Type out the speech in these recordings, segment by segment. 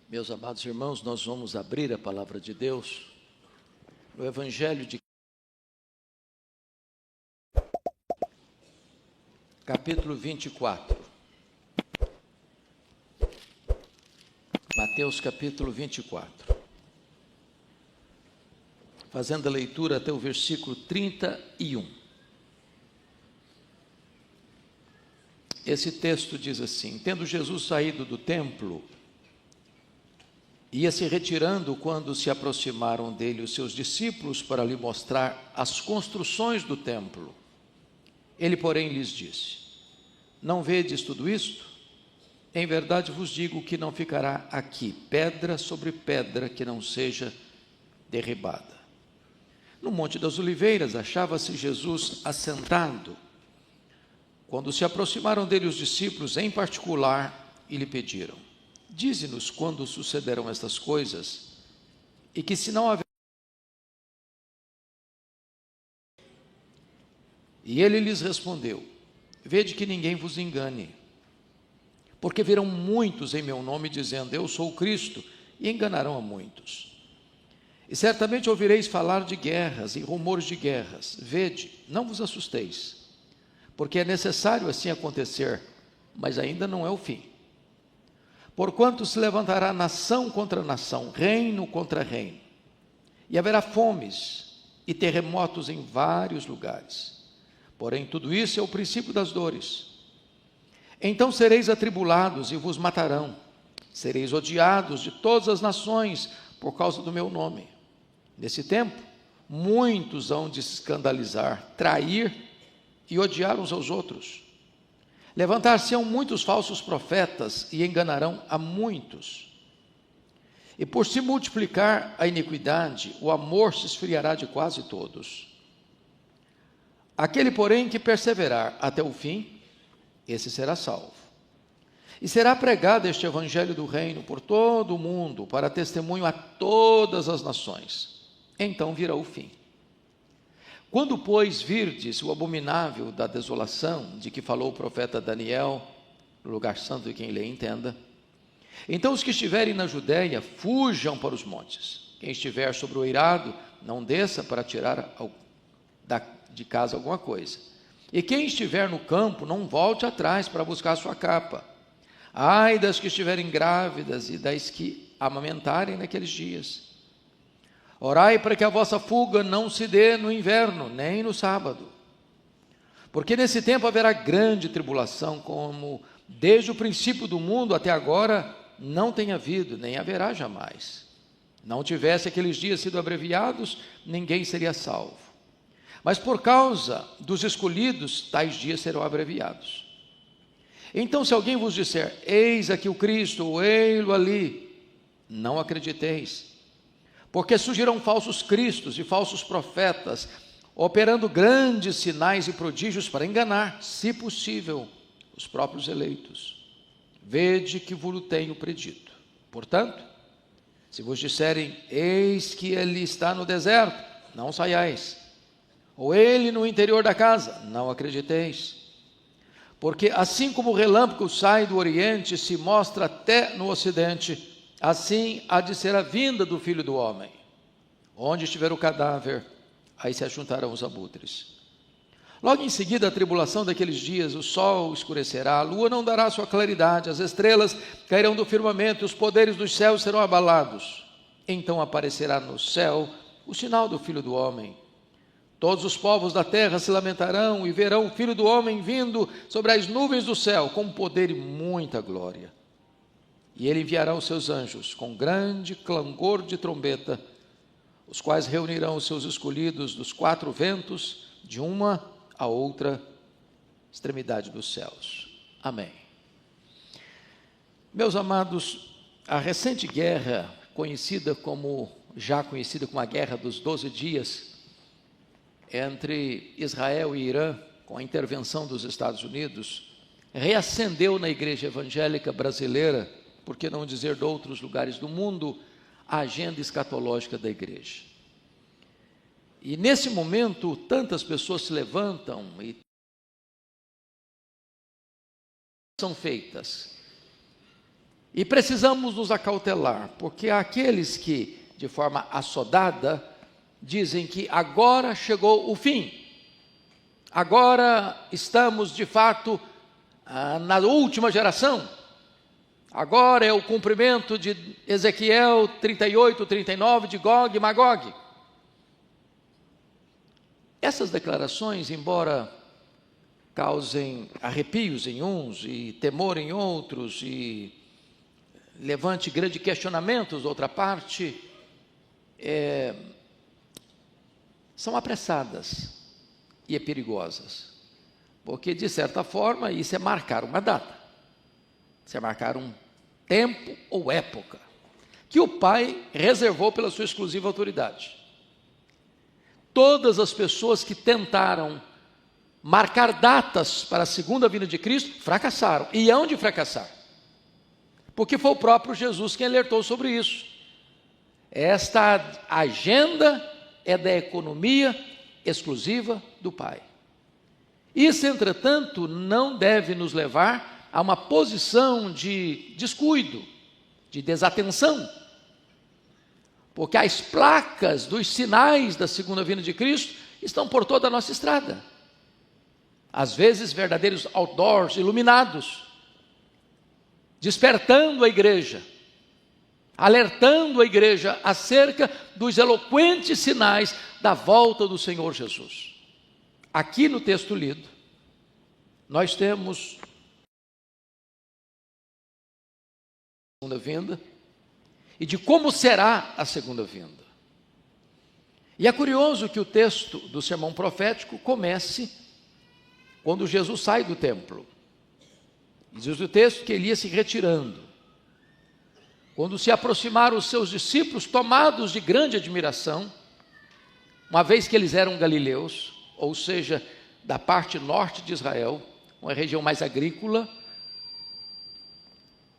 Meus amados irmãos, nós vamos abrir a palavra de Deus no Evangelho de capítulo 24. Mateus capítulo 24. Fazendo a leitura até o versículo 31. Esse texto diz assim: tendo Jesus saído do templo, ia se retirando quando se aproximaram dele os seus discípulos para lhe mostrar as construções do templo. Ele, porém, lhes disse: não vedes tudo isto? Em verdade vos digo que não ficará aqui pedra sobre pedra que não seja derribada. No Monte das Oliveiras achava-se Jesus assentado, quando se aproximaram dele os discípulos em particular e lhe pediram: dize-nos quando sucederão estas coisas, e que se não haver... E ele lhes respondeu: vede que ninguém vos engane, porque virão muitos em meu nome dizendo: eu sou o Cristo, e enganarão a muitos. E certamente ouvireis falar de guerras e rumores de guerras. Vede, não vos assusteis, porque é necessário assim acontecer, mas ainda não é o fim. Porquanto se levantará nação contra nação, reino contra reino, e haverá fomes e terremotos em vários lugares. Porém, tudo isso é o princípio das dores. Então sereis atribulados e vos matarão. Sereis odiados de todas as nações por causa do meu nome. Nesse tempo, muitos hão de se escandalizar, trair e odiar uns aos outros. Levantar-se-ão muitos falsos profetas e enganarão a muitos. E por se multiplicar a iniquidade, o amor se esfriará de quase todos. Aquele, porém, que perseverar até o fim, esse será salvo. E será pregado este evangelho do reino por todo o mundo, para testemunho a todas as nações. Então virá o fim. Quando, pois, virdes o abominável da desolação, de que falou o profeta Daniel, no lugar santo de quem lê entenda, então os que estiverem na Judéia, fujam para os montes. Quem estiver sobre o eirado, não desça para tirar de casa alguma coisa. E quem estiver no campo, não volte atrás para buscar sua capa. Ai das que estiverem grávidas e das que amamentarem naqueles dias. Orai para que a vossa fuga não se dê no inverno, nem no sábado. Porque nesse tempo haverá grande tribulação, como desde o princípio do mundo até agora não tem havido, nem haverá jamais. Não tivesse aqueles dias sido abreviados, ninguém seria salvo. Mas por causa dos escolhidos, tais dias serão abreviados. Então, se alguém vos disser: eis aqui o Cristo, ou ei-lo ali, não acrediteis. Porque surgirão falsos cristos e falsos profetas, operando grandes sinais e prodígios para enganar, se possível, os próprios eleitos. Vede que vos tenho predito. Portanto, se vos disserem: eis que ele está no deserto, não saiais. Ou ele no interior da casa, não acrediteis. Porque assim como o relâmpago sai do oriente e se mostra até no ocidente, assim há de ser a vinda do Filho do Homem. Onde estiver o cadáver, aí se ajuntarão os abutres. Logo em seguida, a tribulação daqueles dias, o sol escurecerá, a lua não dará sua claridade, as estrelas cairão do firmamento, e os poderes dos céus serão abalados. Então aparecerá no céu o sinal do Filho do Homem. Todos os povos da terra se lamentarão e verão o Filho do Homem vindo sobre as nuvens do céu, com poder e muita glória. E ele enviará os seus anjos com grande clangor de trombeta, os quais reunirão os seus escolhidos dos quatro ventos, de uma a outra extremidade dos céus. Amém. Meus amados, a recente guerra, já conhecida como a Guerra dos 12 Dias, entre Israel e Irã, com a intervenção dos Estados Unidos, reacendeu na igreja evangélica brasileira, por que não dizer de outros lugares do mundo, a agenda escatológica da igreja. E nesse momento, tantas pessoas se levantam e são feitas. E precisamos nos acautelar, porque há aqueles que, de forma assodada, dizem que agora chegou o fim. Agora estamos, de fato, na última geração. Agora é o cumprimento de Ezequiel 38, 39, de Gog e Magog. Essas declarações, embora causem arrepios em uns e temor em outros e levante grandes questionamentos da outra parte, são apressadas e perigosas, porque de certa forma isso é marcar uma data, isso é marcar um tempo ou época que o Pai reservou pela sua exclusiva autoridade. Todas as pessoas que tentaram marcar datas para a segunda vinda de Cristo fracassaram, e hão de fracassar, porque foi o próprio Jesus quem alertou sobre isso. Esta agenda é da economia exclusiva do Pai. Isso, entretanto, não deve nos levar a uma posição de descuido, de desatenção, porque as placas dos sinais da segunda vinda de Cristo estão por toda a nossa estrada. Às vezes verdadeiros outdoors iluminados, despertando a igreja, alertando a igreja acerca dos eloquentes sinais da volta do Senhor Jesus. Aqui no texto lido, nós temos a segunda vinda e de como será a segunda vinda. E é curioso que o texto do sermão profético comece quando Jesus sai do templo. Diz o texto que ele ia se retirando. Quando se aproximaram os seus discípulos, tomados de grande admiração, uma vez que eles eram galileus, ou seja, da parte norte de Israel, uma região mais agrícola,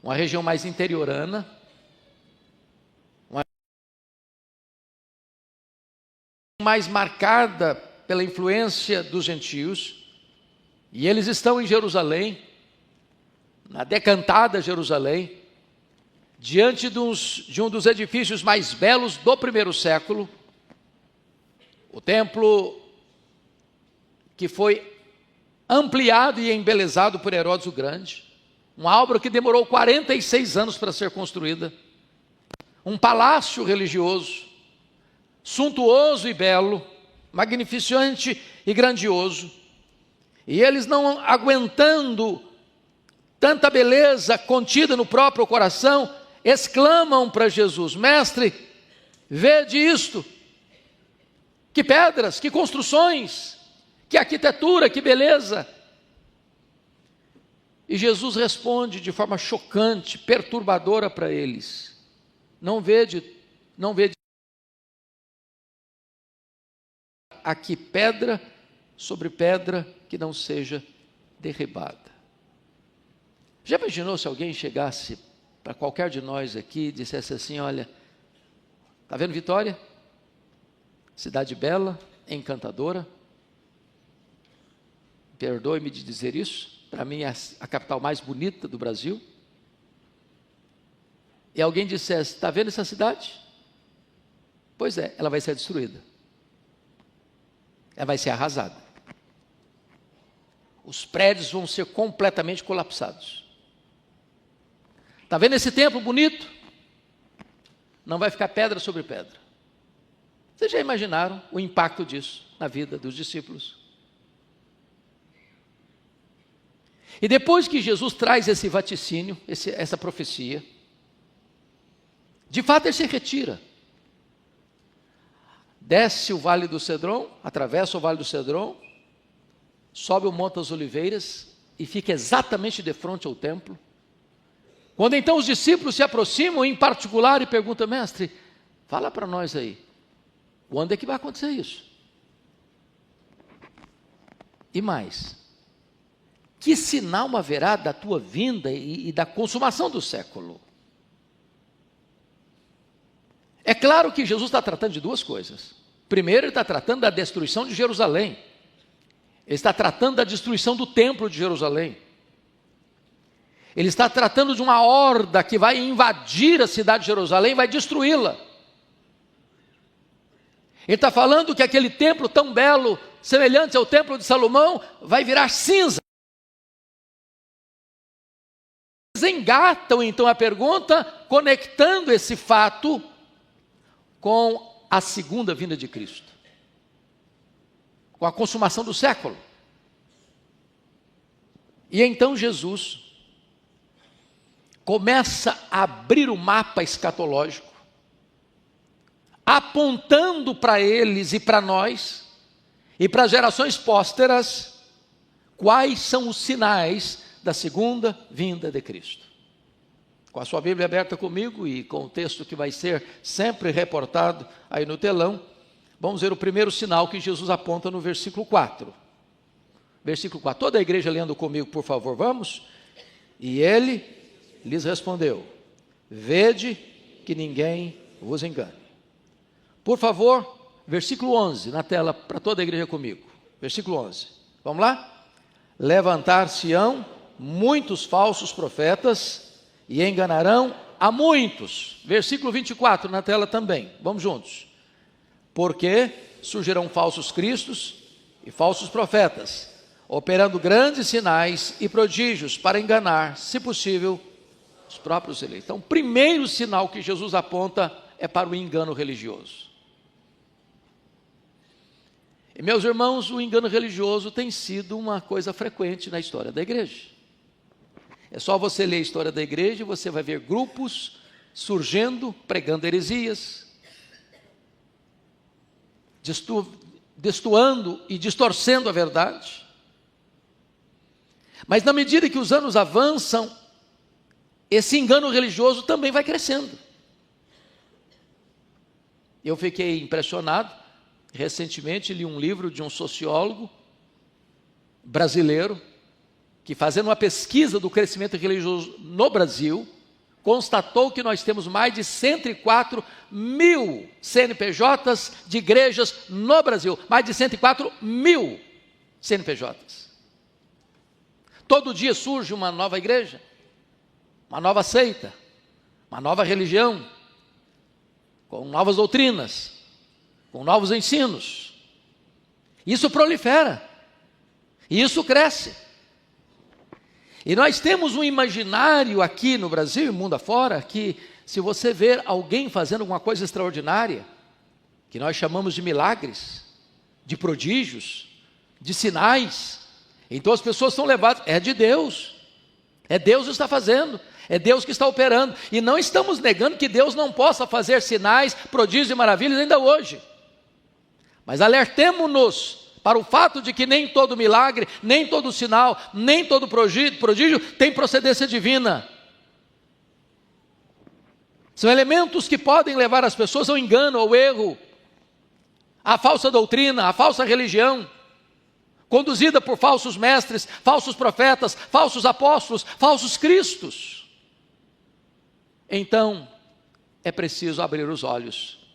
uma região mais interiorana, uma mais marcada pela influência dos gentios, e eles estão em Jerusalém, na decantada Jerusalém, diante de um dos edifícios mais belos do primeiro século, o templo que foi ampliado e embelezado por Herodes o Grande, uma obra que demorou 46 anos para ser construída, um palácio religioso, suntuoso e belo, magnificente e grandioso, e eles não aguentando tanta beleza contida no próprio coração, exclamam para Jesus: Mestre, vede isto, que pedras, que construções, que arquitetura, que beleza. E Jesus responde de forma chocante, perturbadora para eles: não vede aqui pedra sobre pedra que não seja derribada. Já imaginou se alguém chegasse para qualquer de nós aqui e dissesse assim: olha, está vendo Vitória? Cidade bela, encantadora. Perdoe-me de dizer isso, para mim é a capital mais bonita do Brasil. E alguém dissesse: está vendo essa cidade? Pois é, ela vai ser destruída. Ela vai ser arrasada. Os prédios vão ser completamente colapsados. Está vendo esse templo bonito? Não vai ficar pedra sobre pedra. Vocês já imaginaram o impacto disso na vida dos discípulos? E depois que Jesus traz esse vaticínio, essa profecia, de fato ele se retira. Desce o Vale do Cedron, atravessa o Vale do Cedron, sobe o Monte das Oliveiras e fica exatamente de frente ao templo. Quando então os discípulos se aproximam em particular e perguntam: Mestre, fala para nós aí, quando é que vai acontecer isso? E mais, que sinal haverá da tua vinda e da consumação do século? É claro que Jesus está tratando de duas coisas. Primeiro, ele está tratando da destruição de Jerusalém. Ele está tratando da destruição do templo de Jerusalém. Ele está tratando de uma horda que vai invadir a cidade de Jerusalém, vai destruí-la. Ele está falando que aquele templo tão belo, semelhante ao templo de Salomão, vai virar cinza. Eles engatam então a pergunta, conectando esse fato com a segunda vinda de Cristo, com a consumação do século. E então Jesus começa a abrir o mapa escatológico, apontando para eles e para nós, e para gerações pósteras, quais são os sinais da segunda vinda de Cristo. Com a sua Bíblia aberta comigo e com o texto que vai ser sempre reportado aí no telão, vamos ver o primeiro sinal que Jesus aponta no versículo 4. Versículo 4, toda a igreja lendo comigo, por favor, vamos? E ele lhes respondeu: vede que ninguém vos engane. Por favor, versículo 11, na tela para toda a igreja comigo. Versículo 11, vamos lá? Levantar-se-ão muitos falsos profetas e enganarão a muitos. Versículo 24 na tela também, vamos juntos. Porque surgirão falsos cristos e falsos profetas, operando grandes sinais e prodígios para enganar, se possível, os próprios eleitos. Então, o primeiro sinal que Jesus aponta é para o engano religioso. E, meus irmãos, o engano religioso tem sido uma coisa frequente na história da igreja. É só você ler a história da igreja e você vai ver grupos surgindo, pregando heresias, destoando e distorcendo a verdade. Mas na medida que os anos avançam, esse engano religioso também vai crescendo. Eu fiquei impressionado, recentemente li um livro de um sociólogo brasileiro, que fazendo uma pesquisa do crescimento religioso no Brasil, constatou que nós temos mais de 104 mil CNPJs de igrejas no Brasil, mais de 104 mil CNPJs. Todo dia surge uma nova igreja, uma nova seita, uma nova religião, com novas doutrinas, com novos ensinos. Isso prolifera, e isso cresce. E nós temos um imaginário aqui no Brasil e mundo afora, que se você ver alguém fazendo alguma coisa extraordinária, que nós chamamos de milagres, de prodígios, de sinais, então as pessoas são levadas, é de Deus, é Deus que está fazendo, é Deus que está operando, e não estamos negando que Deus não possa fazer sinais, prodígios e maravilhas ainda hoje, mas alertemo-nos para o fato de que nem todo milagre, nem todo sinal, nem todo prodígio tem procedência divina. São elementos que podem levar as pessoas ao engano, ao erro, à falsa doutrina, à falsa religião, conduzida por falsos mestres, falsos profetas, falsos apóstolos, falsos cristos. Então, é preciso abrir os olhos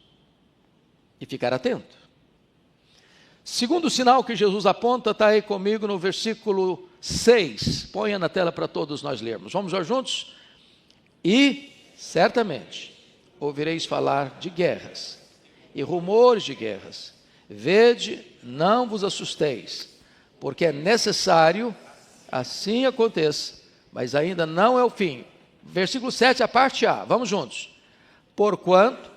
e ficar atento. Segundo sinal que Jesus aponta, está aí comigo no versículo 6. Ponha na tela para todos nós lermos. Vamos lá juntos? E, certamente, ouvireis falar de guerras e rumores de guerras. Vede, não vos assusteis, porque é necessário assim aconteça, mas ainda não é o fim. Versículo 7, a parte A, vamos juntos. Porquanto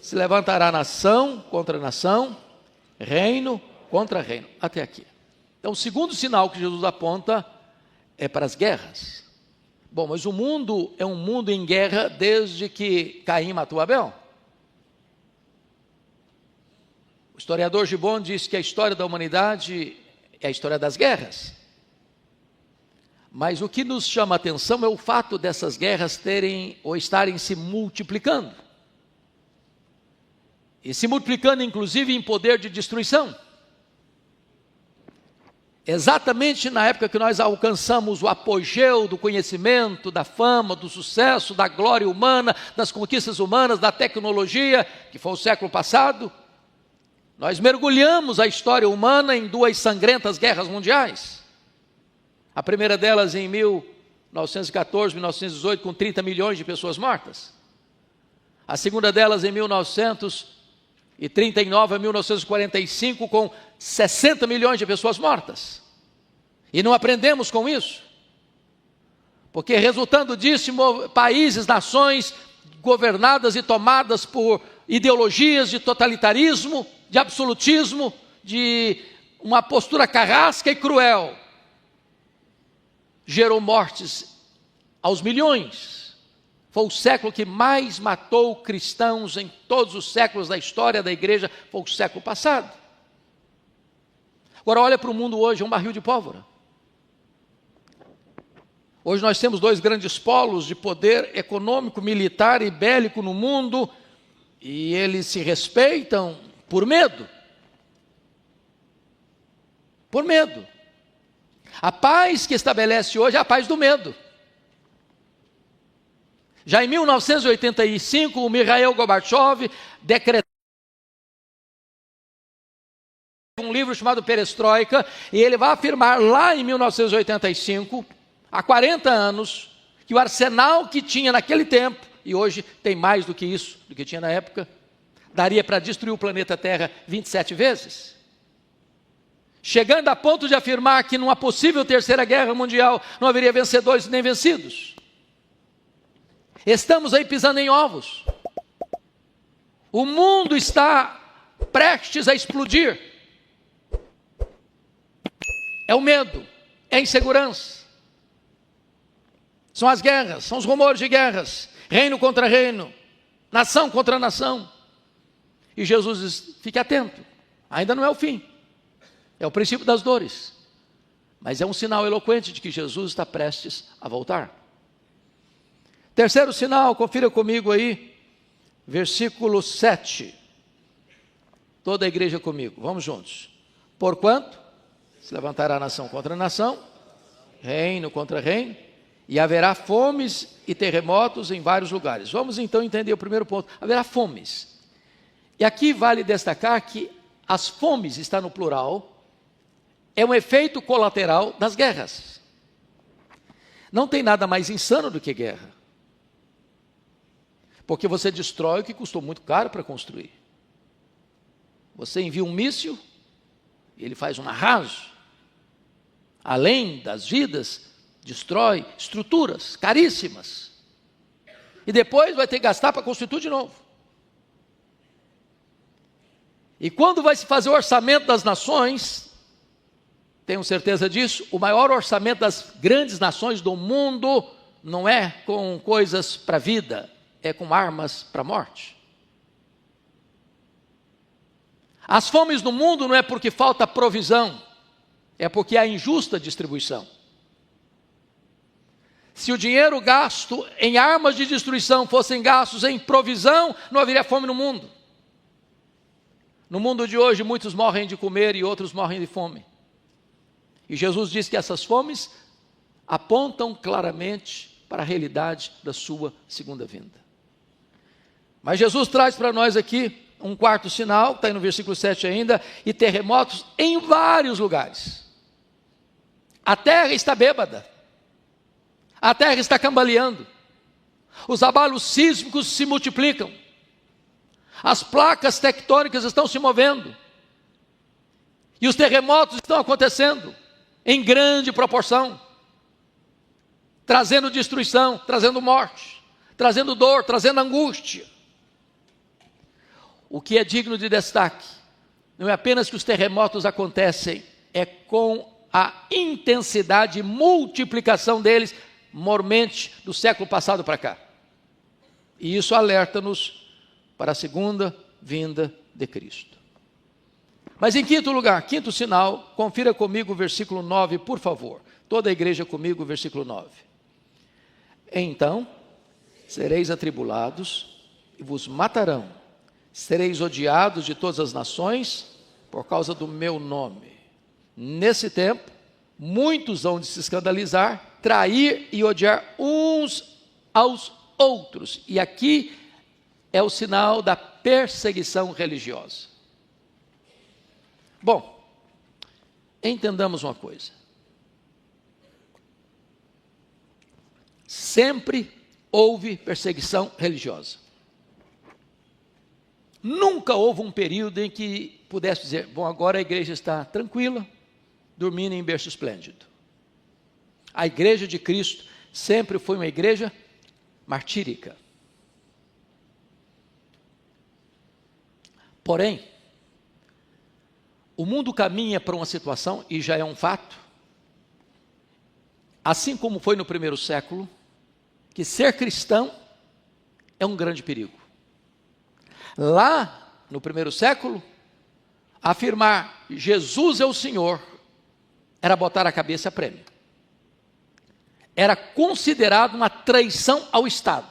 se levantará nação contra nação, reino contra reino, até aqui. Então, o segundo sinal que Jesus aponta é para as guerras. Bom, mas o mundo é um mundo em guerra desde que Caim matou Abel. O historiador Gibbon diz que a história da humanidade é a história das guerras. Mas o que nos chama a atenção é o fato dessas guerras terem ou estarem se multiplicando. E se multiplicando inclusive em poder de destruição. Exatamente na época que nós alcançamos o apogeu do conhecimento, da fama, do sucesso, da glória humana, das conquistas humanas, da tecnologia, que foi o século passado, nós mergulhamos a história humana em duas sangrentas guerras mundiais. A primeira delas em 1914, 1918, com 30 milhões de pessoas mortas. A segunda delas em 1939 a 1945, com 60 milhões de pessoas mortas. E não aprendemos com isso. Porque resultando disso, países, nações governadas e tomadas por ideologias de totalitarismo, de absolutismo, de uma postura carrasca e cruel, gerou mortes aos milhões. Foi o século que mais matou cristãos em todos os séculos da história da igreja, foi o século passado. Agora olha para o mundo hoje, é um barril de pólvora. Hoje nós temos dois grandes polos de poder econômico, militar e bélico no mundo, e eles se respeitam por medo. Por medo. A paz que estabelece hoje é a paz do medo. Já em 1985, o Mikhail Gorbachev decretou um livro chamado Perestroika, e ele vai afirmar lá em 1985, há 40 anos, que o arsenal que tinha naquele tempo, e hoje tem mais do que isso, do que tinha na época, daria para destruir o planeta Terra 27 vezes. Chegando a ponto de afirmar que numa possível terceira guerra mundial não haveria vencedores nem vencidos. Estamos aí pisando em ovos. O mundo está prestes a explodir. É o medo, é a insegurança. São as guerras, são os rumores de guerras, reino contra reino, nação contra nação. E Jesus diz, fique atento, ainda não é o fim, é o princípio das dores, mas é um sinal eloquente de que Jesus está prestes a voltar. Terceiro sinal, confira comigo aí, versículo 7, toda a igreja comigo, vamos juntos. Porquanto se levantará nação contra nação, reino contra reino, e haverá fomes e terremotos em vários lugares. Vamos então entender o primeiro ponto. Haverá fomes. E aqui vale destacar que as fomes, está no plural, é um efeito colateral das guerras. Não tem nada mais insano do que guerra. Porque você destrói o que custou muito caro para construir. Você envia um míssil, e ele faz um arraso. Além das vidas, destrói estruturas caríssimas. E depois vai ter que gastar para construir tudo de novo. E quando vai se fazer o orçamento das nações, tenho certeza disso, o maior orçamento das grandes nações do mundo não é com coisas para a vida, é com armas para a morte. As fomes no mundo não é porque falta provisão, é porque há injusta distribuição. Se o dinheiro gasto em armas de destruição fossem gastos em provisão, não haveria fome no mundo. No mundo de hoje, muitos morrem de comer e outros morrem de fome. E Jesus diz que essas fomes apontam claramente para a realidade da sua segunda vinda. Mas Jesus traz para nós aqui um quarto sinal, está aí no versículo 7 ainda, e terremotos em vários lugares. A terra está bêbada. A terra está cambaleando. Os abalos sísmicos se multiplicam. As placas tectônicas estão se movendo. E os terremotos estão acontecendo em grande proporção, trazendo destruição, trazendo morte, trazendo dor, trazendo angústia. O que é digno de destaque não é apenas que os terremotos acontecem, é com a intensidade e multiplicação deles, mormente do século passado para cá. E isso alerta-nos para a segunda vinda de Cristo. Mas em quinto lugar, quinto sinal, confira comigo o versículo 9, por favor. Toda a igreja comigo, o versículo 9. Então, sereis atribulados e vos matarão. Sereis odiados de todas as nações por causa do meu nome. Nesse tempo, muitos hão de se escandalizar, trair e odiar uns aos outros. E aqui é o sinal da perseguição religiosa. Bom, entendamos uma coisa. sempre houve perseguição religiosa. Nunca houve um período em que pudesse dizer, bom, agora a igreja está tranquila, dormindo em berço esplêndido. A igreja de Cristo sempre foi uma igreja martírica. Porém, o mundo caminha para uma situação, e já é um fato, assim como foi no primeiro século, que ser cristão é um grande perigo. Lá, no primeiro século, afirmar Jesus é o Senhor era botar a cabeça a prêmio. Era considerado uma traição ao Estado.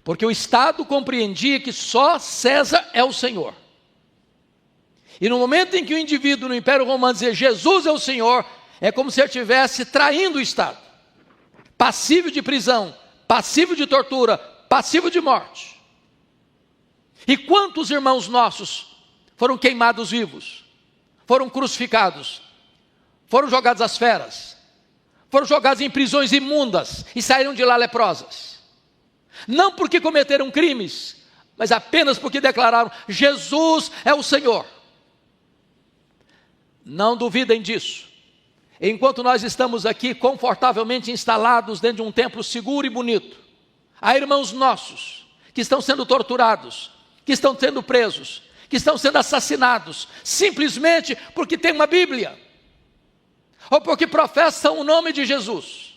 Porque o Estado compreendia que só César é o Senhor. E no momento em que o indivíduo no Império Romano dizia Jesus é o Senhor, é como se ele estivesse traindo o Estado. Passível de prisão, passível de tortura, passível de morte. E quantos irmãos nossos foram queimados vivos, foram crucificados, foram jogados às feras, foram jogados em prisões imundas e saíram de lá leprosas. Não porque cometeram crimes, mas apenas porque declararam, Jesus é o Senhor. Não duvidem disso. Enquanto nós estamos aqui confortavelmente instalados dentro de um templo seguro e bonito, há irmãos nossos que estão sendo torturados, que estão sendo presos, que estão sendo assassinados, simplesmente porque tem uma Bíblia, ou porque professam o nome de Jesus.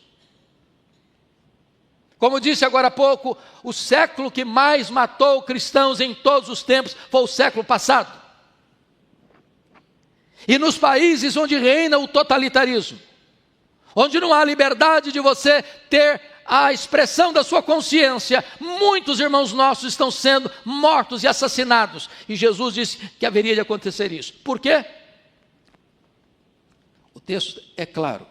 Como disse agora há pouco, o século que mais matou cristãos em todos os tempos foi o século passado. E nos países onde reina o totalitarismo, onde não há liberdade de você ter a expressão da sua consciência, muitos irmãos nossos estão sendo mortos e assassinados. E Jesus disse que haveria de acontecer isso. Por quê? O texto é claro.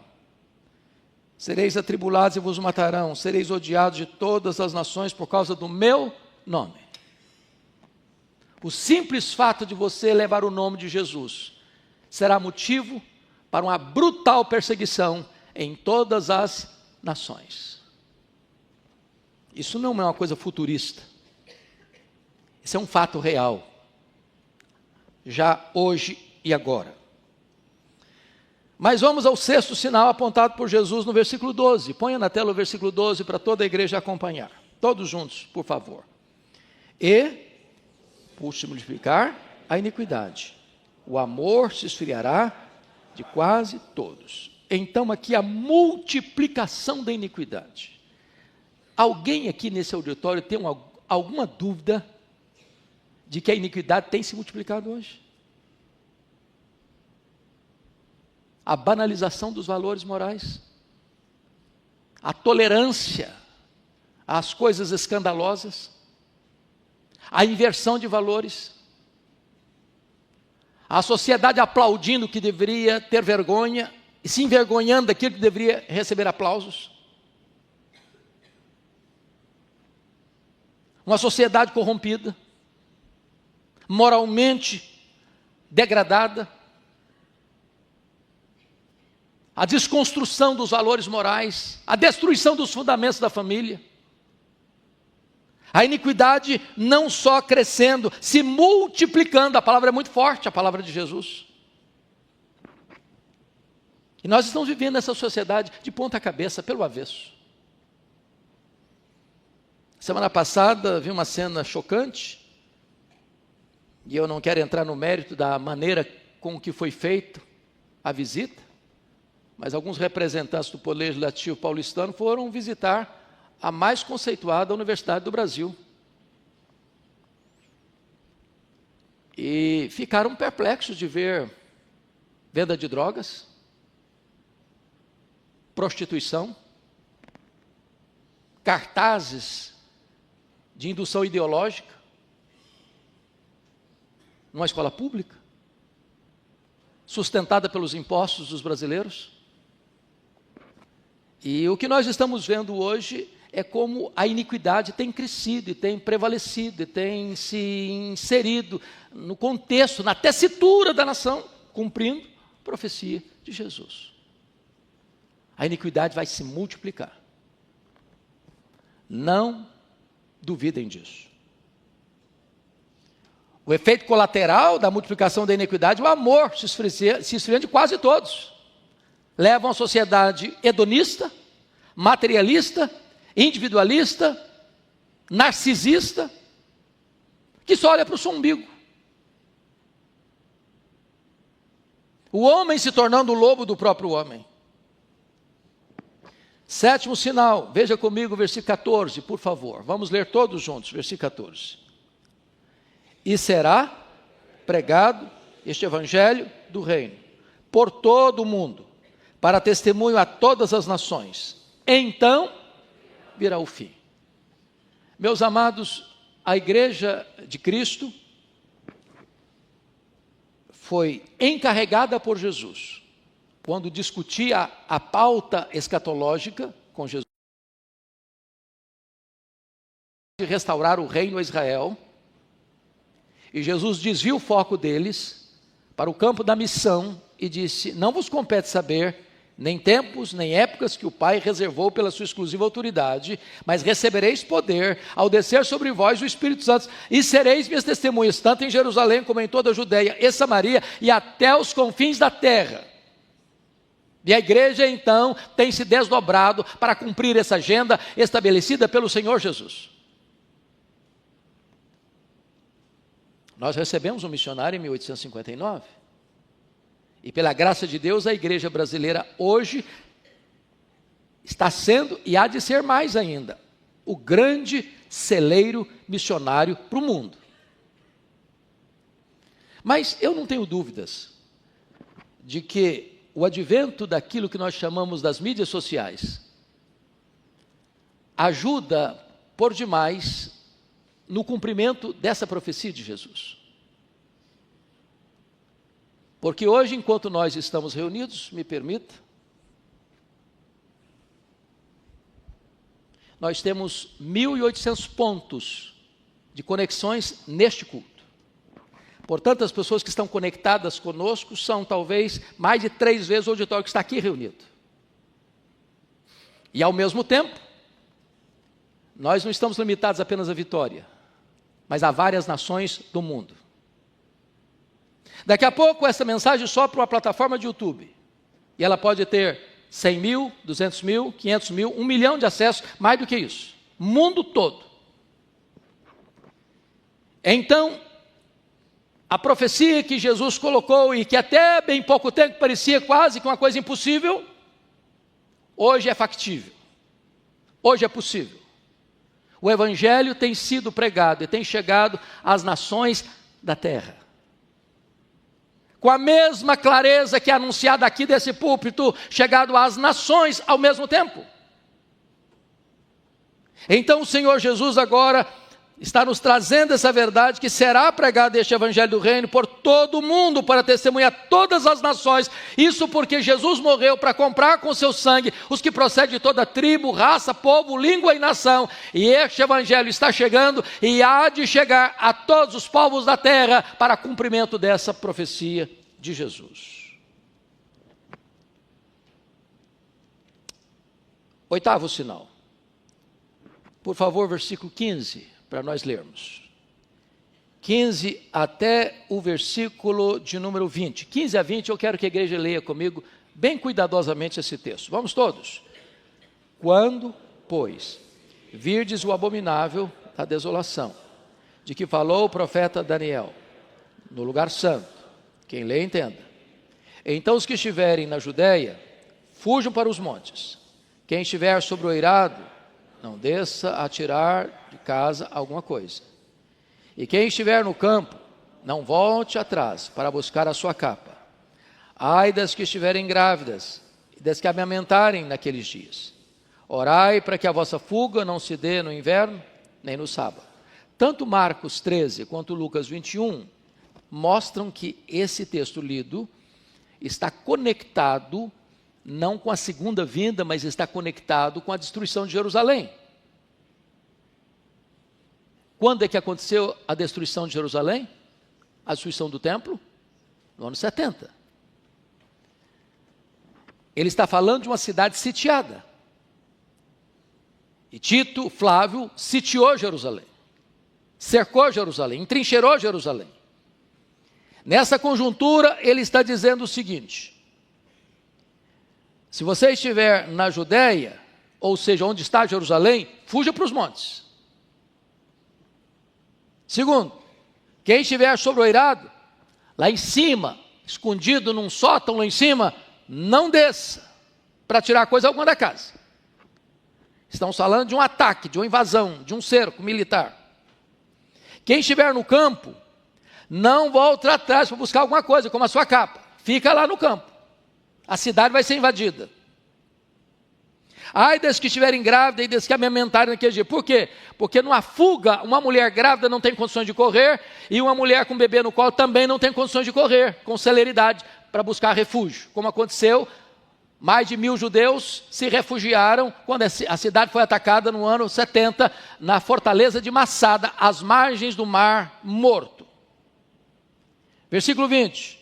Sereis atribulados e vos matarão, sereis odiados de todas as nações por causa do meu nome. O simples fato de você levar o nome de Jesus será motivo para uma brutal perseguição em todas as nações. Isso não é uma coisa futurista. Isso é um fato real. Já hoje e agora. Mas vamos ao sexto sinal apontado por Jesus no versículo 12. Ponha na tela o versículo 12 para toda a igreja acompanhar. Todos juntos, por favor. E, por se multiplicar a iniquidade, o amor se esfriará de quase todos. Então aqui a multiplicação da iniquidade. Alguém aqui nesse auditório tem alguma dúvida de que a iniquidade tem se multiplicado hoje? A banalização dos valores morais, a tolerância às coisas escandalosas, a inversão de valores, a sociedade aplaudindo o que deveria ter vergonha e se envergonhando daquilo que deveria receber aplausos. Uma sociedade corrompida, moralmente degradada, a desconstrução dos valores morais, a destruição dos fundamentos da família, a iniquidade não só crescendo, se multiplicando. A palavra é muito forte, a palavra de Jesus. E nós estamos vivendo essa sociedade de ponta cabeça, pelo avesso. Semana passada vi uma cena chocante, e eu não quero entrar no mérito da maneira com que foi feita a visita, mas alguns representantes do Poder Legislativo paulistano foram visitar a mais conceituada Universidade do Brasil. E ficaram perplexos de ver venda de drogas, prostituição, cartazes de indução ideológica numa escola pública, sustentada pelos impostos dos brasileiros. E o que nós estamos vendo hoje é como a iniquidade tem crescido e tem prevalecido e tem se inserido no contexto, na tessitura da nação, cumprindo a profecia de Jesus. a iniquidade vai se multiplicar. Não duvidem disso. O efeito colateral da multiplicação da iniquidade, o amor se esfriando de quase todos. Levam a sociedade hedonista, materialista, individualista, narcisista, que só olha para o seu umbigo. O homem se tornando o lobo do próprio homem. Sétimo sinal, veja comigo o versículo 14, por favor. Vamos ler todos juntos, versículo 14. E será pregado este evangelho do reino por todo o mundo, para testemunho a todas as nações. Então virá o fim. Meus amados, a igreja de Cristo foi encarregada por Jesus, quando discutia a pauta escatológica com Jesus, de restaurar o reino a Israel, e Jesus desvia o foco deles para o campo da missão e disse: não vos compete saber nem tempos, nem épocas que o Pai reservou pela sua exclusiva autoridade, mas recebereis poder ao descer sobre vós o Espírito Santo, e sereis minhas testemunhas, tanto em Jerusalém como em toda a Judeia e Samaria, e até os confins da terra. E a igreja então tem se desdobrado para cumprir essa agenda estabelecida pelo Senhor Jesus. Nós recebemos um missionário em 1859, e pela graça de Deus a igreja brasileira hoje está sendo, e há de ser mais ainda, o grande celeiro missionário para o mundo. Mas eu não tenho dúvidas de que o advento daquilo que nós chamamos das mídias sociais ajuda por demais no cumprimento dessa profecia de Jesus. Porque hoje, enquanto nós estamos reunidos, me permita, nós temos 1.800 pontos de conexões neste culto. Portanto, as pessoas que estão conectadas conosco são talvez mais de 3 vezes o auditório que está aqui reunido. E ao mesmo tempo, nós não estamos limitados apenas à Vitória, mas a várias nações do mundo. Daqui a pouco essa mensagem sobe para uma plataforma de YouTube, e ela pode ter 100 mil, 200 mil, 500 mil, 1 milhão de acessos, mais do que isso, mundo todo. Então, a profecia que Jesus colocou, e que até bem pouco tempo parecia quase que uma coisa impossível, hoje é factível, hoje é possível. O evangelho tem sido pregado e tem chegado às nações da terra, com a mesma clareza que é anunciada aqui desse púlpito, chegado às nações ao mesmo tempo. Então o Senhor Jesus agora está nos trazendo essa verdade, que será pregado este evangelho do reino por todo o mundo, para testemunhar todas as nações. Isso porque Jesus morreu para comprar com seu sangue os que procedem de toda tribo, raça, povo, língua e nação. E este evangelho está chegando e há de chegar a todos os povos da terra para cumprimento dessa profecia de Jesus. Oitavo sinal. Por favor, versículo 15. Para nós lermos, 15 até o versículo de número 20, 15 a 20, eu quero que a igreja leia comigo, bem cuidadosamente esse texto, vamos todos. Quando, pois, virdes o abominável da desolação, de que falou o profeta Daniel, no lugar santo, quem lê entenda, então os que estiverem na Judéia, fujam para os montes, quem estiver sobre o eirado, não desça a tirar de casa alguma coisa. E quem estiver no campo, não volte atrás para buscar a sua capa. Ai das que estiverem grávidas e das que amamentarem naqueles dias. Orai para que a vossa fuga não se dê no inverno, nem no sábado. Tanto Marcos 13 quanto Lucas 21 mostram que esse texto lido está conectado não com a segunda vinda, mas está conectado com a destruição de Jerusalém. Quando é que aconteceu a destruição de Jerusalém? A destruição do templo? No ano 70. ele está falando de uma cidade sitiada. E Tito, Flávio, sitiou Jerusalém, cercou Jerusalém, entrincheirou Jerusalém. Nessa conjuntura, ele está dizendo o seguinte: se você estiver na Judéia, ou seja, onde está Jerusalém, fuja para os montes. Segundo, quem estiver sobre o eirado, lá em cima, escondido num sótão lá em cima, não desça para tirar coisa alguma da casa. Estamos falando de um ataque, de uma invasão, de um cerco militar. Quem estiver no campo, não volta atrás para buscar alguma coisa, como a sua capa. Fica lá no campo. A cidade vai ser invadida. Ai das que estiverem grávidas e das que amamentarem naquele dia. Por quê? Porque numa fuga, uma mulher grávida não tem condições de correr, e uma mulher com bebê no colo também não tem condições de correr com celeridade para buscar refúgio. Como aconteceu, mais de 1000 judeus se refugiaram quando a cidade foi atacada no ano 70, na fortaleza de Massada, às margens do Mar Morto. Versículo 20.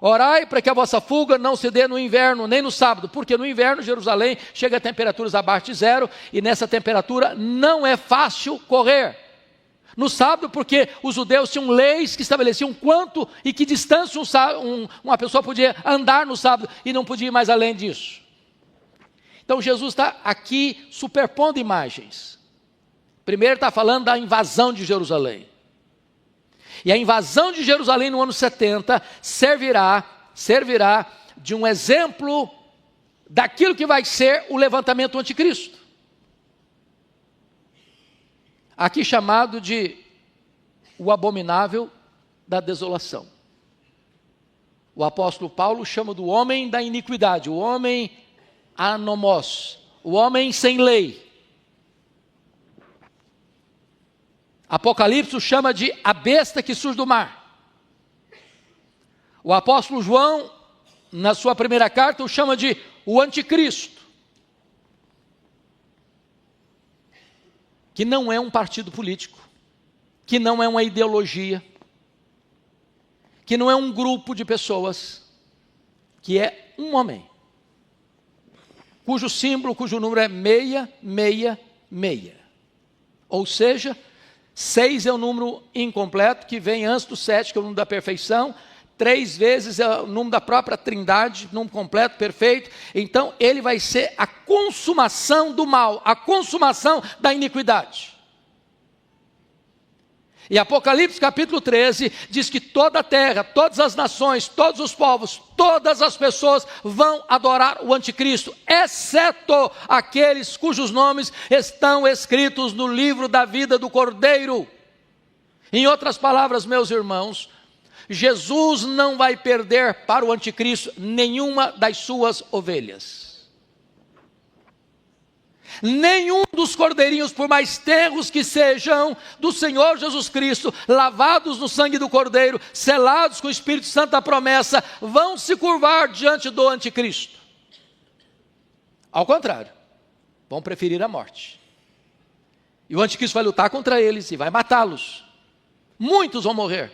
Orai para que a vossa fuga não se dê no inverno, nem no sábado, porque no inverno Jerusalém chega a temperaturas abaixo de zero, e nessa temperatura não é fácil correr. No sábado, porque os judeus tinham leis que estabeleciam quanto e que distância uma pessoa podia andar no sábado, e não podia ir mais além disso. Então Jesus está aqui superpondo imagens. Primeiro está falando da invasão de Jerusalém. E a invasão de Jerusalém no ano 70 servirá de um exemplo daquilo que vai ser o levantamento do anticristo. Aqui chamado de o abominável da desolação. O apóstolo Paulo chama do homem da iniquidade, o homem anomos, o homem sem lei. Apocalipse o chama de a besta que surge do mar. O apóstolo João, na sua primeira carta, o chama de o anticristo, que não é um partido político, que não é uma ideologia, que não é um grupo de pessoas, que é um homem, cujo símbolo, cujo número é 666. Ou seja, 6 é o número incompleto, que vem antes do 7, que é o número da perfeição. 3 vezes é o número da própria trindade, número completo, perfeito. Então, ele vai ser a consumação do mal, a consumação da iniquidade. E Apocalipse capítulo 13 diz que toda a terra, todas as nações, todos os povos, todas as pessoas vão adorar o anticristo, exceto aqueles cujos nomes estão escritos no livro da vida do Cordeiro. Em outras palavras, meus irmãos, Jesus não vai perder para o anticristo nenhuma das suas ovelhas. Nenhum dos cordeirinhos, por mais tenros que sejam, do Senhor Jesus Cristo, lavados no sangue do Cordeiro, selados com o Espírito Santo da promessa, vão se curvar diante do anticristo. Ao contrário, vão preferir a morte. E o anticristo vai lutar contra eles e vai matá-los. Muitos vão morrer.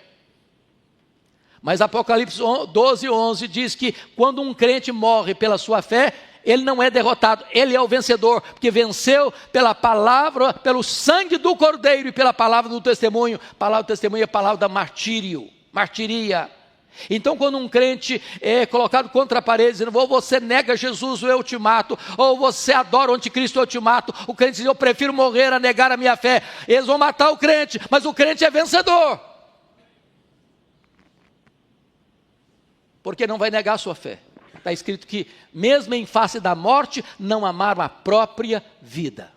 Mas Apocalipse 12:11 diz que quando um crente morre pela sua fé, ele não é derrotado, ele é o vencedor, porque venceu pela palavra, pelo sangue do Cordeiro e pela palavra do testemunho. Palavra do testemunho é a palavra da martiria. Então, quando um crente é colocado contra a parede, dizendo, ou você nega Jesus, ou eu te mato, ou você adora o anticristo, ou eu te mato, o crente diz, eu prefiro morrer a negar a minha fé. Eles vão matar o crente, mas o crente é vencedor, porque não vai negar a sua fé. Está escrito que, mesmo em face da morte, não amaram a própria vida.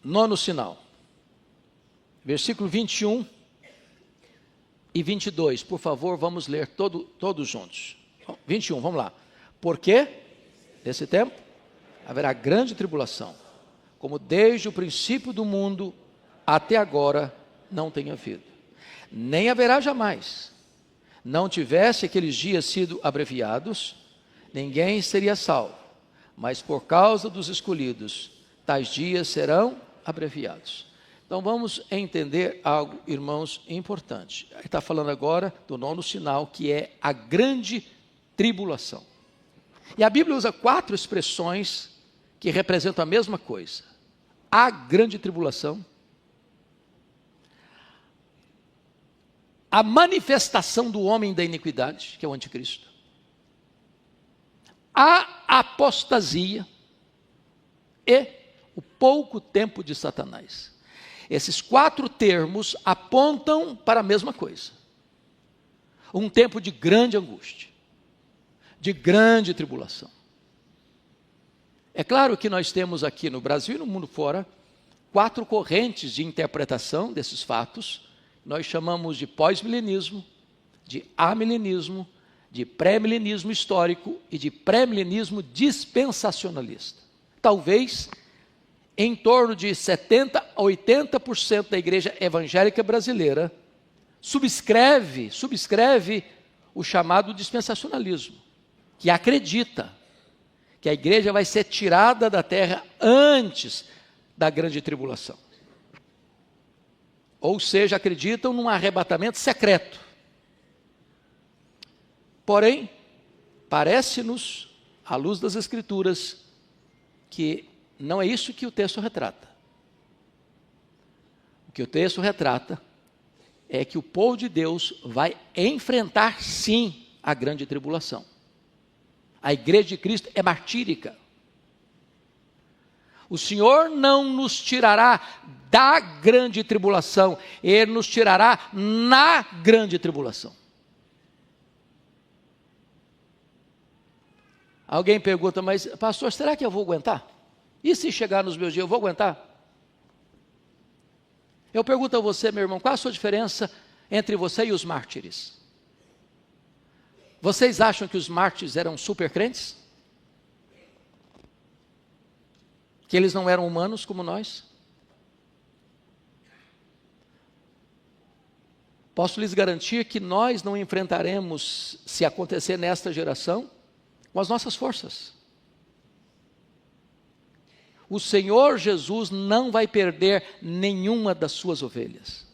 Nono sinal. Versículo 21 e 22. Por favor, vamos ler todos juntos. 21, vamos lá. Porque, nesse tempo, haverá grande tribulação, como desde o princípio do mundo até agora não tem havido. Nem haverá jamais. Não tivesse aqueles dias sido abreviados, ninguém seria salvo. Mas por causa dos escolhidos, tais dias serão abreviados. Então vamos entender algo, irmãos, importante. Ele está falando agora do 9º sinal, que é a grande tribulação. E a Bíblia usa 4 expressões que representam a mesma coisa. A grande tribulação, a manifestação do homem da iniquidade, que é o anticristo, a apostasia e o pouco tempo de Satanás. Esses 4 termos apontam para a mesma coisa. Um tempo de grande angústia, de grande tribulação. É claro que nós temos aqui no Brasil e no mundo fora 4 correntes de interpretação desses fatos. Nós chamamos de pós-milenismo, de amilenismo, de pré-milenismo histórico e de pré-milenismo dispensacionalista. Talvez em torno de 70% a 80% da igreja evangélica brasileira subscreve o chamado dispensacionalismo, que acredita que a igreja vai ser tirada da terra antes da grande tribulação. Ou seja, acreditam num arrebatamento secreto. Porém, parece-nos, à luz das Escrituras, que não é isso que o texto retrata. O que o texto retrata é que o povo de Deus vai enfrentar sim a grande tribulação. A igreja de Cristo é martírica. O Senhor não nos tirará da grande tribulação, Ele nos tirará na grande tribulação. Alguém pergunta, mas pastor, será que eu vou aguentar? E se chegar nos meus dias, eu vou aguentar? Eu pergunto a você, meu irmão, qual a sua diferença entre você e os mártires? Vocês acham que os mártires eram super crentes? Que eles não eram humanos como nós? Posso lhes garantir que nós não enfrentaremos, se acontecer nesta geração, com as nossas forças. O Senhor Jesus não vai perder nenhuma das suas ovelhas.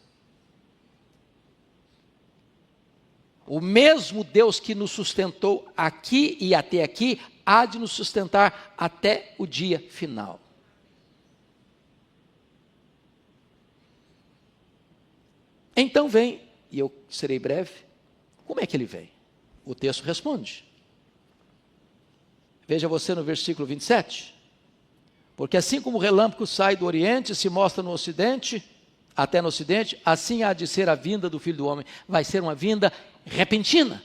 O mesmo Deus que nos sustentou aqui e até aqui, há de nos sustentar até o dia final. Então vem, e eu serei breve, como é que ele vem? O texto responde. Veja você no versículo 27. Porque assim como o relâmpago sai do oriente e se mostra no ocidente, até no ocidente, assim há de ser a vinda do Filho do Homem. Vai ser uma vinda repentina.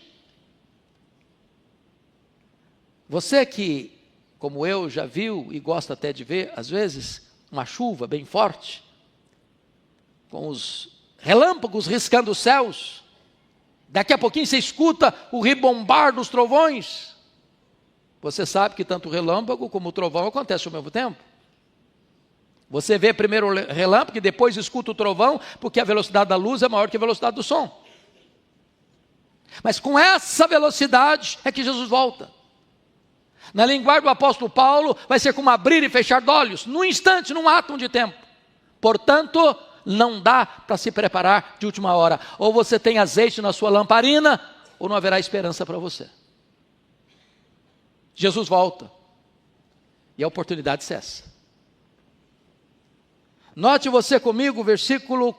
Você que, como eu, já viu e gosta até de ver, às vezes, uma chuva bem forte, com os relâmpagos riscando os céus, daqui a pouquinho você escuta o ribombar dos trovões. Você sabe que tanto o relâmpago como o trovão acontecem ao mesmo tempo. Você vê primeiro o relâmpago e depois escuta o trovão, porque a velocidade da luz é maior que a velocidade do som. Mas com essa velocidade é que Jesus volta. Na linguagem do apóstolo Paulo, vai ser como abrir e fechar de olhos, num instante, num átomo de tempo. Portanto, não dá para se preparar de última hora. Ou você tem azeite na sua lamparina, ou não haverá esperança para você. Jesus volta, e a oportunidade cessa. Note você comigo o versículo,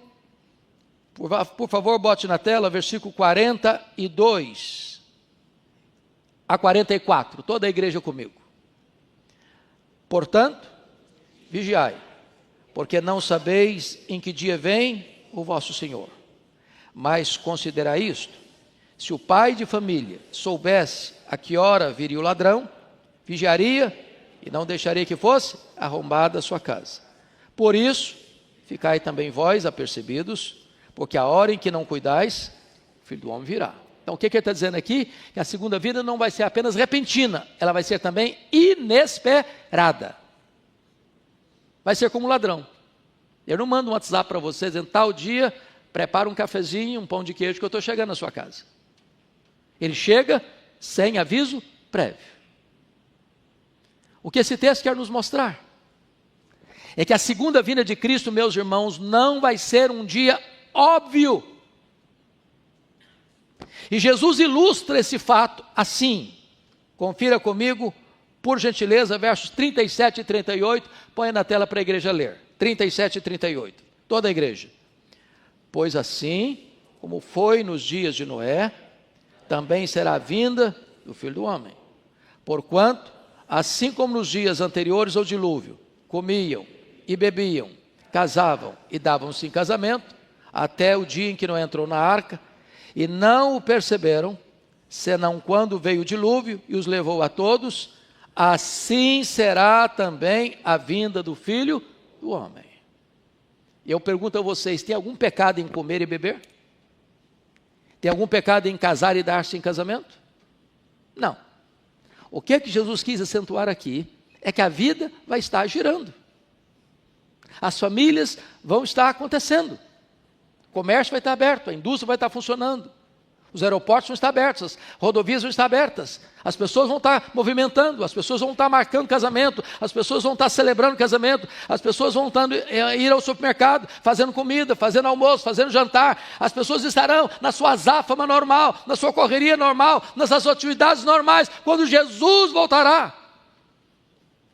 por favor, bote na tela, versículo 42 a 44, toda a igreja comigo. Portanto, vigiai, porque não sabeis em que dia vem o vosso Senhor. Mas considerai isto: se o pai de família soubesse a que hora viria o ladrão, vigiaria e não deixaria que fosse arrombada a sua casa. Por isso, ficai também vós apercebidos, porque a hora em que não cuidais, o Filho do Homem virá. Então o que ele está dizendo aqui? Que a segunda vinda não vai ser apenas repentina, ela vai ser também inesperada. Vai ser como um ladrão. Eu não mando um WhatsApp para vocês, em tal dia, prepara um cafezinho, um pão de queijo, que eu estou chegando na sua casa. Ele chega sem aviso prévio. O que esse texto quer nos mostrar é que a segunda vinda de Cristo, meus irmãos, não vai ser um dia óbvio. E Jesus ilustra esse fato assim. Confira comigo, por gentileza, versos 37 e 38. Põe na tela para a igreja ler. 37 e 38. Toda a igreja. Pois assim, como foi nos dias de Noé, também será a vinda do Filho do Homem. Porquanto, assim como nos dias anteriores ao dilúvio, comiam e bebiam, casavam e davam-se em casamento, até o dia em que Noé entrou na arca, e não o perceberam, senão quando veio o dilúvio e os levou a todos, assim será também a vinda do Filho do Homem. E eu pergunto a vocês, tem algum pecado em comer e beber? Tem algum pecado em casar e dar-se em casamento? Não. O que é que Jesus quis acentuar aqui é que a vida vai estar girando. As famílias vão estar acontecendo. O comércio vai estar aberto, a indústria vai estar funcionando. Os aeroportos vão estar abertos, as rodovias vão estar abertas. As pessoas vão estar movimentando, as pessoas vão estar marcando casamento, as pessoas vão estar celebrando casamento, as pessoas vão estar, ir ao supermercado, fazendo comida, fazendo almoço, fazendo jantar. As pessoas estarão na sua azáfama normal, na sua correria normal, nas suas atividades normais, quando Jesus voltará.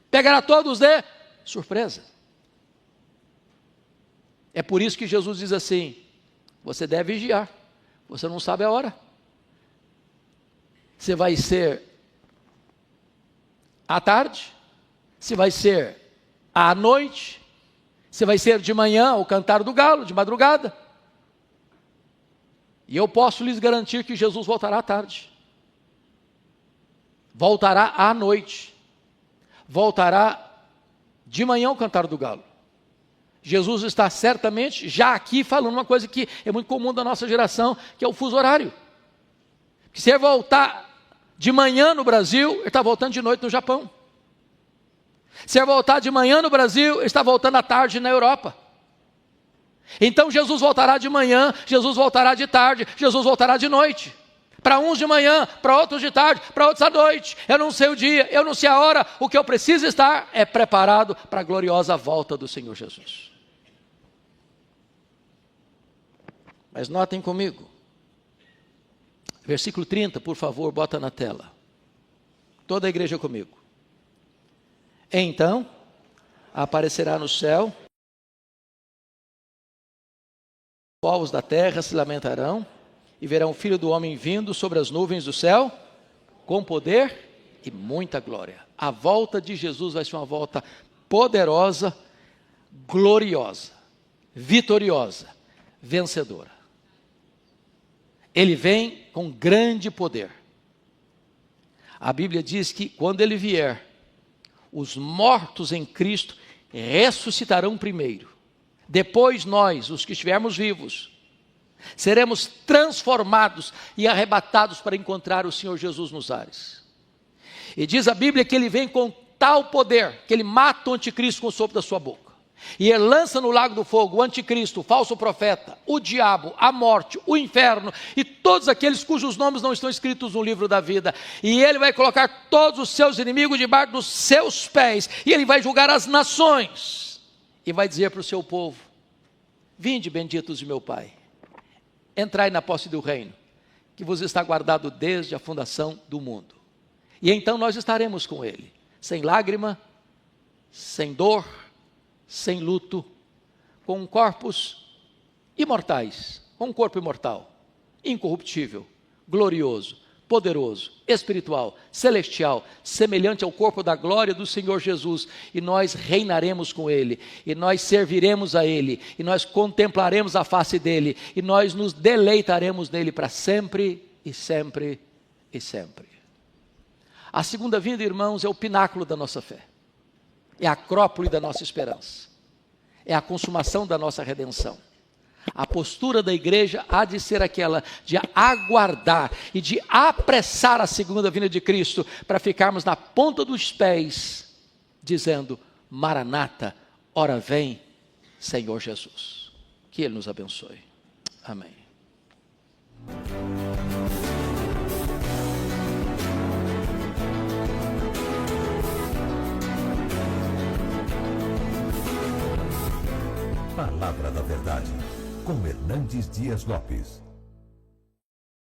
Pegará todos de surpresa. É por isso que Jesus diz assim, você deve vigiar. Você não sabe a hora. Se vai ser à tarde, se vai ser à noite, se vai ser de manhã, ao cantar do galo, de madrugada. E eu posso lhes garantir que Jesus voltará à tarde. Voltará à noite. Voltará de manhã ao cantar do galo. Jesus está certamente já aqui falando uma coisa que é muito comum da nossa geração, que é o fuso horário. Que se ele voltar de manhã no Brasil, ele está voltando de noite no Japão. Se ele voltar de manhã no Brasil, ele está voltando à tarde na Europa. Então Jesus voltará de manhã, Jesus voltará de tarde, Jesus voltará de noite. Para uns de manhã, para outros de tarde, para outros à noite. Eu não sei o dia, eu não sei a hora. O que eu preciso estar é preparado para a gloriosa volta do Senhor Jesus. Mas notem comigo, versículo 30, por favor, bota na tela. Toda a igreja comigo. Então, aparecerá no céu, os povos da terra se lamentarão, e verão o Filho do Homem vindo sobre as nuvens do céu, com poder e muita glória. A volta de Jesus vai ser uma volta poderosa, gloriosa, vitoriosa, vencedora. Ele vem com grande poder. A Bíblia diz que quando ele vier, os mortos em Cristo ressuscitarão primeiro. Depois nós, os que estivermos vivos, seremos transformados e arrebatados para encontrar o Senhor Jesus nos ares. E diz a Bíblia que ele vem com tal poder, que ele mata o anticristo com o sopro da sua boca. E ele lança no lago do fogo o anticristo, o falso profeta, o diabo, a morte, o inferno e todos aqueles cujos nomes não estão escritos no livro da vida. E ele vai colocar todos os seus inimigos debaixo dos seus pés. E ele vai julgar as nações. E vai dizer para o seu povo, vinde benditos de meu Pai, entrai na posse do reino, que vos está guardado desde a fundação do mundo. E então nós estaremos com ele, sem lágrima, sem dor, sem luto, com corpos imortais, com um corpo imortal, incorruptível, glorioso, poderoso, espiritual, celestial, semelhante ao corpo da glória do Senhor Jesus, e nós reinaremos com ele, e nós serviremos a ele, e nós contemplaremos a face dele, e nós nos deleitaremos nele para sempre, e sempre, e sempre. A segunda vinda, irmãos, é o pináculo da nossa fé. É a acrópole da nossa esperança. É a consumação da nossa redenção. A postura da igreja há de ser aquela de aguardar e de apressar a segunda vinda de Cristo para ficarmos na ponta dos pés, dizendo, Maranata, ora vem, Senhor Jesus. Que Ele nos abençoe. Amém. da Verdade, com Hernandes Dias Lopes.